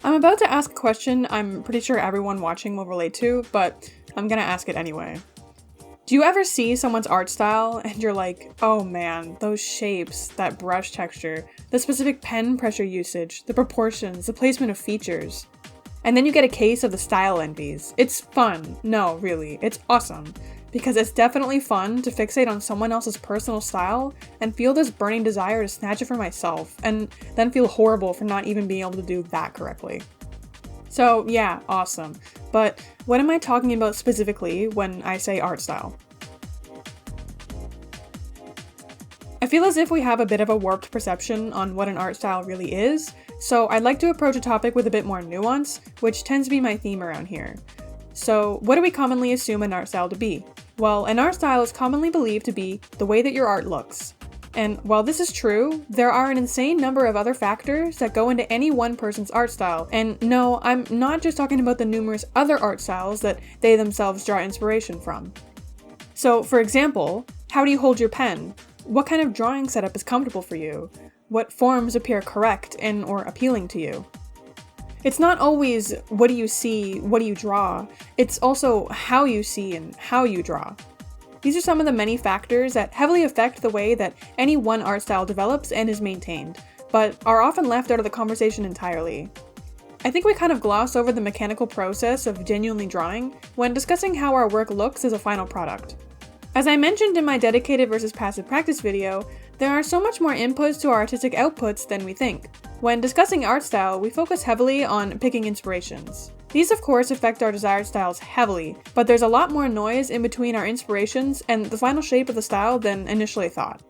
I'm about to ask a question I'm pretty sure everyone watching will relate to, but I'm gonna ask it anyway. Do you ever see someone's art style and you're like, oh man, those shapes, that brush texture, the specific pen pressure usage, the proportions, the placement of features? And then you get a case of the style envies. It's fun. No, really, it's awesome. Because it's definitely fun to fixate on someone else's personal style and feel this burning desire to snatch it for myself, and then feel horrible for not even being able to do that correctly. So yeah, awesome. But what am I talking about specifically when I say art style? I feel as if we have a bit of a warped perception on what an art style really is, so I'd like to approach a topic with a bit more nuance, which tends to be my theme around here. So what do we commonly assume an art style to be? Well, an art style is commonly believed to be the way that your art looks. And while this is true, there are an insane number of other factors that go into any one person's art style. And no, I'm not just talking about the numerous other art styles that they themselves draw inspiration from. So, for example, how do you hold your pen? What kind of drawing setup is comfortable for you? What forms appear correct and or appealing to you? It's not always what do you see, what do you draw, it's also how you see and how you draw. These are some of the many factors that heavily affect the way that any one art style develops and is maintained, but are often left out of the conversation entirely. I think we kind of gloss over the mechanical process of genuinely drawing when discussing how our work looks as a final product. As I mentioned in my dedicated versus passive practice video, there are so much more inputs to our artistic outputs than we think. When discussing art style, we focus heavily on picking inspirations. These of course affect our desired styles heavily, but there's a lot more noise in between our inspirations and the final shape of the style than initially thought.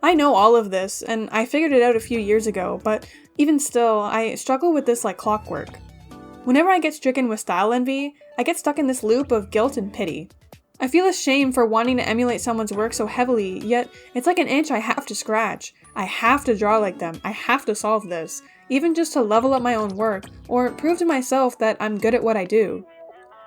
I know all of this, and I figured it out a few years ago, but even still, I struggle with this like clockwork. Whenever I get stricken with style envy, I get stuck in this loop of guilt and pity. I feel ashamed for wanting to emulate someone's work so heavily, yet it's like an itch I have to scratch. I have to draw like them, I have to solve this, even just to level up my own work, or prove to myself that I'm good at what I do.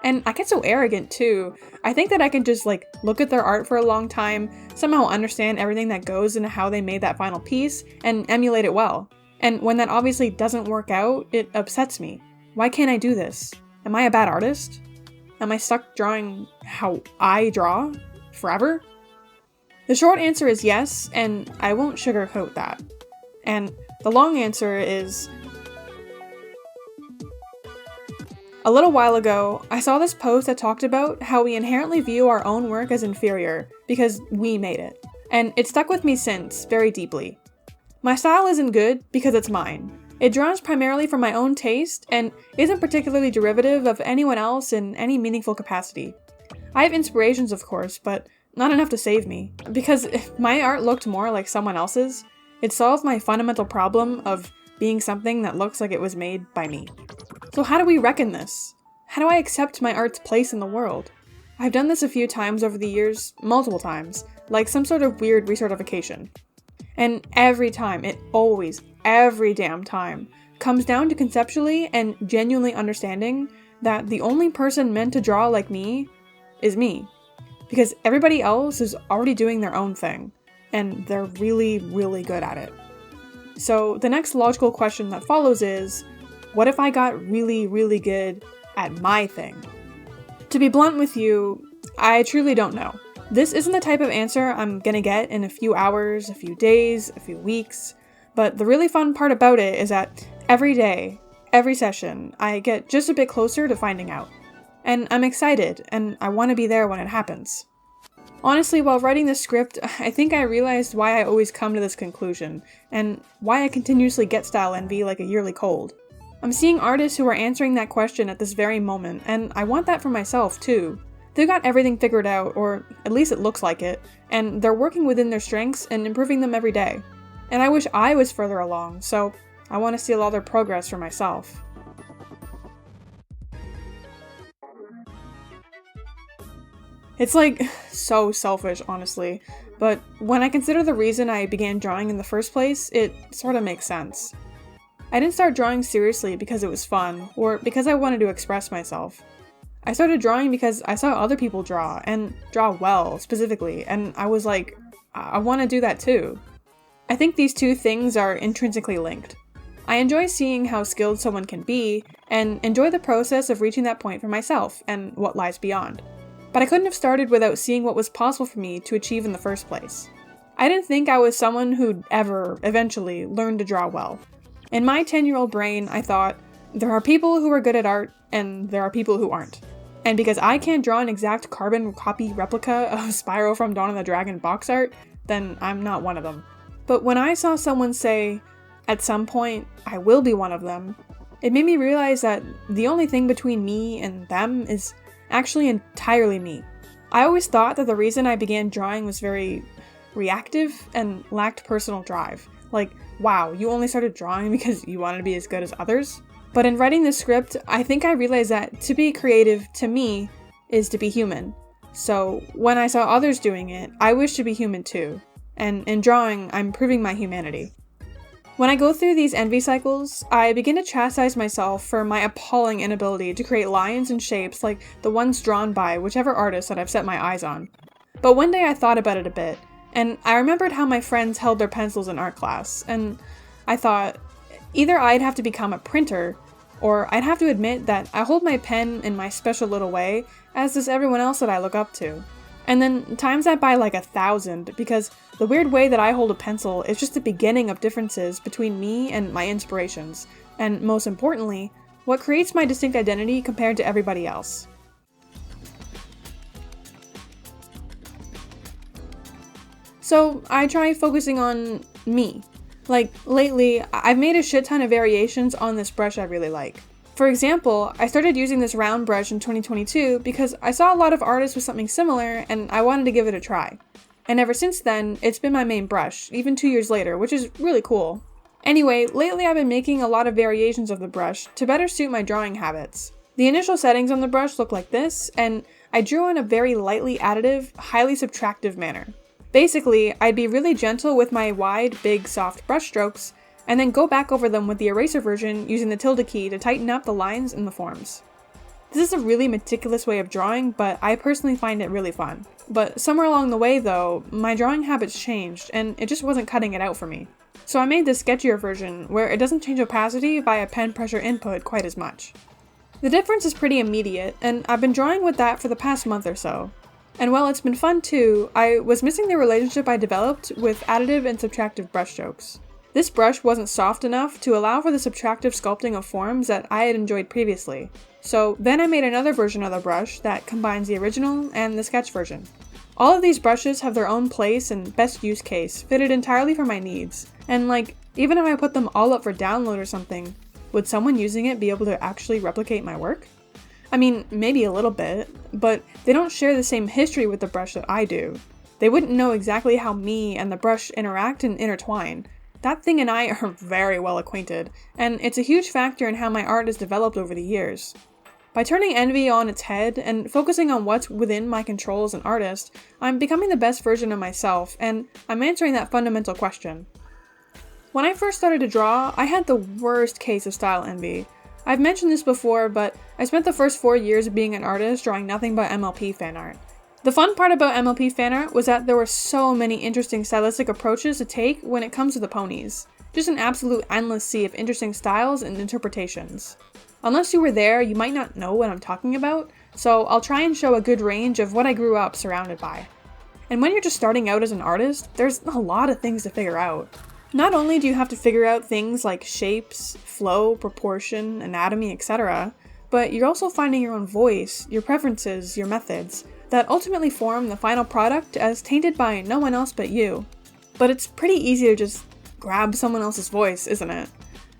And I get so arrogant too. I think that I can just look at their art for a long time, somehow understand everything that goes into how they made that final piece, and emulate it well. And when that obviously doesn't work out, it upsets me. Why can't I do this? Am I a bad artist? Am I stuck drawing how I draw forever? The short answer is yes, and I won't sugarcoat that. And the long answer is... A little while ago, I saw this post that talked about how we inherently view our own work as inferior because we made it. And it stuck with me since, very deeply. My style isn't good because it's mine. It draws primarily from my own taste and isn't particularly derivative of anyone else in any meaningful capacity. I have inspirations, of course, but not enough to save me. Because if my art looked more like someone else's, it solved my fundamental problem of being something that looks like it was made by me. So how do we reckon this? How do I accept my art's place in the world? I've done this a few times over the years, multiple times, like some sort of weird recertification. And every time, it always, every damn time, comes down to conceptually and genuinely understanding that the only person meant to draw like me is me. Because everybody else is already doing their own thing, and they're really, really good at it. So the next logical question that follows is, what if I got really, really good at my thing? To be blunt with you, I truly don't know. This isn't the type of answer I'm gonna get in a few hours, a few days, a few weeks, but the really fun part about it is that every day, every session, I get just a bit closer to finding out. And I'm excited, and I want to be there when it happens. Honestly, while writing this script, I think I realized why I always come to this conclusion, and why I continuously get style envy like a yearly cold. I'm seeing artists who are answering that question at this very moment, and I want that for myself too. They've got everything figured out, or at least it looks like it, and they're working within their strengths and improving them every day. And I wish I was further along, so I want to steal all their progress for myself. It's so selfish, honestly, but when I consider the reason I began drawing in the first place, it sort of makes sense. I didn't start drawing seriously because it was fun, or because I wanted to express myself. I started drawing because I saw other people draw, and draw well, specifically, and I was like, I want to do that too. I think these two things are intrinsically linked. I enjoy seeing how skilled someone can be, and enjoy the process of reaching that point for myself and what lies beyond. But I couldn't have started without seeing what was possible for me to achieve in the first place. I didn't think I was someone who'd ever, eventually, learn to draw well. In my 10-year-old brain, I thought, there are people who are good at art, and there are people who aren't. And because I can't draw an exact carbon copy replica of Spyro from Dawn of the Dragon box art, then I'm not one of them. But when I saw someone say, at some point, I will be one of them, it made me realize that the only thing between me and them is actually entirely me. I always thought that the reason I began drawing was very reactive and lacked personal drive. Like, wow, you only started drawing because you wanted to be as good as others? But in writing this script, I think I realized that to be creative, to me, is to be human. So when I saw others doing it, I wish to be human too. And in drawing, I'm proving my humanity. When I go through these envy cycles, I begin to chastise myself for my appalling inability to create lines and shapes like the ones drawn by whichever artist that I've set my eyes on. But one day I thought about it a bit, and I remembered how my friends held their pencils in art class, and I thought, either I'd have to become a printer, or I'd have to admit that I hold my pen in my special little way, as does everyone else that I look up to. And then times that by like 1,000, because the weird way that I hold a pencil is just the beginning of differences between me and my inspirations, and most importantly, what creates my distinct identity compared to everybody else. So I try focusing on me. Like, lately, I've made a shit ton of variations on this brush I really like. For example, I started using this round brush in 2022 because I saw a lot of artists with something similar and I wanted to give it a try. And ever since then, it's been my main brush, even 2 years later, which is really cool. Anyway, lately I've been making a lot of variations of the brush to better suit my drawing habits. The initial settings on the brush look like this, and I drew in a very lightly additive, highly subtractive manner. Basically, I'd be really gentle with my wide, big, soft brush strokes, and then go back over them with the eraser version using the tilde key to tighten up the lines and the forms. This is a really meticulous way of drawing, but I personally find it really fun. But somewhere along the way though, my drawing habits changed, and it just wasn't cutting it out for me. So I made the sketchier version, where it doesn't change opacity via pen pressure input quite as much. The difference is pretty immediate, and I've been drawing with that for the past month or so. And while it's been fun too, I was missing the relationship I developed with additive and subtractive brushstrokes. This brush wasn't soft enough to allow for the subtractive sculpting of forms that I had enjoyed previously. So then I made another version of the brush that combines the original and the sketch version. All of these brushes have their own place and best use case, fitted entirely for my needs. And like, even if I put them all up for download or something, would someone using it be able to actually replicate my work? I mean, maybe a little bit, but they don't share the same history with the brush that I do. They wouldn't know exactly how me and the brush interact and intertwine. That thing and I are very well acquainted, and it's a huge factor in how my art has developed over the years. By turning envy on its head and focusing on what's within my control as an artist, I'm becoming the best version of myself, and I'm answering that fundamental question. When I first started to draw, I had the worst case of style envy. I've mentioned this before, but I spent the first 4 years of being an artist drawing nothing but MLP fan art. The fun part about MLP fan art was that there were so many interesting stylistic approaches to take when it comes to the ponies. Just an absolute endless sea of interesting styles and interpretations. Unless you were there, you might not know what I'm talking about, so I'll try and show a good range of what I grew up surrounded by. And when you're just starting out as an artist, there's a lot of things to figure out. Not only do you have to figure out things like shapes, flow, proportion, anatomy, etc., but you're also finding your own voice, your preferences, your methods, that ultimately form the final product as tainted by no one else but you. But it's pretty easy to just grab someone else's voice, isn't it?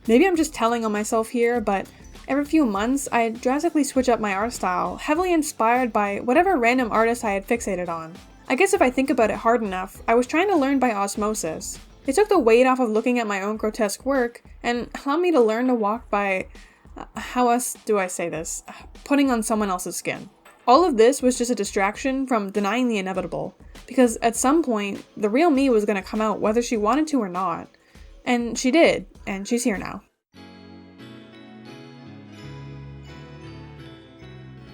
Maybe I'm just telling on myself here, but every few months I drastically switch up my art style, heavily inspired by whatever random artist I had fixated on. I guess if I think about it hard enough, I was trying to learn by osmosis. It took the weight off of looking at my own grotesque work, and allowed me to learn to walk by, how else do I say this, putting on someone else's skin. All of this was just a distraction from denying the inevitable, because at some point, the real me was going to come out whether she wanted to or not. And she did, and she's here now.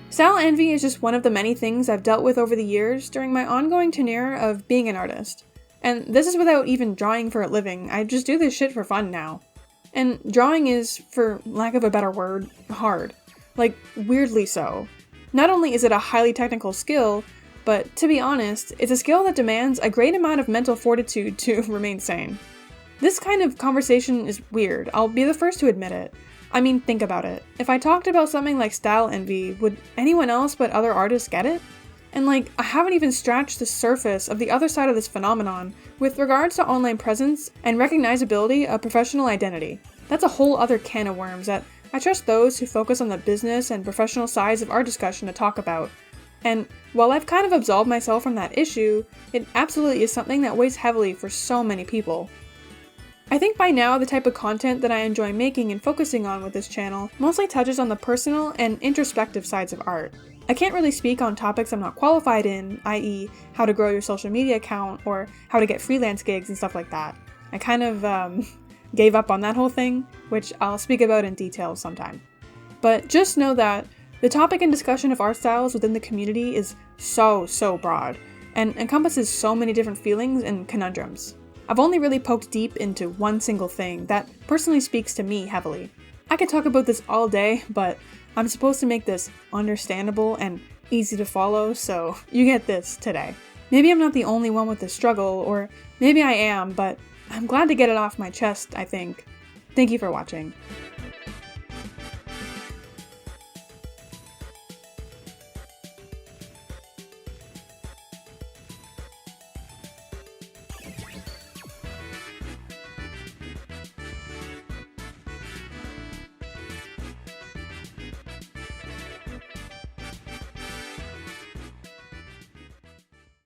Style envy is just one of the many things I've dealt with over the years during my ongoing tenure of being an artist. And this is without even drawing for a living. I just do this shit for fun now. And drawing is, for lack of a better word, hard. Like, weirdly so. Not only is it a highly technical skill, but to be honest, it's a skill that demands a great amount of mental fortitude to remain sane. This kind of conversation is weird, I'll be the first to admit it. I mean, think about it. If I talked about something like style envy, would anyone else but other artists get it? And like, I haven't even scratched the surface of the other side of this phenomenon with regards to online presence and recognizability of professional identity. That's a whole other can of worms that I trust those who focus on the business and professional sides of art discussion to talk about. And while I've kind of absolved myself from that issue, it absolutely is something that weighs heavily for so many people. I think by now the type of content that I enjoy making and focusing on with this channel mostly touches on the personal and introspective sides of art. I can't really speak on topics I'm not qualified in, i.e. how to grow your social media account or how to get freelance gigs and stuff like that. I kind of gave up on that whole thing, which I'll speak about in detail sometime. But just know that the topic and discussion of art styles within the community is so broad and encompasses so many different feelings and conundrums. I've only really poked deep into one single thing that personally speaks to me heavily. I could talk about this all day, but I'm supposed to make this understandable and easy to follow, so you get this today. Maybe I'm not the only one with this struggle, or maybe I am, but I'm glad to get it off my chest, I think. Thank you for watching.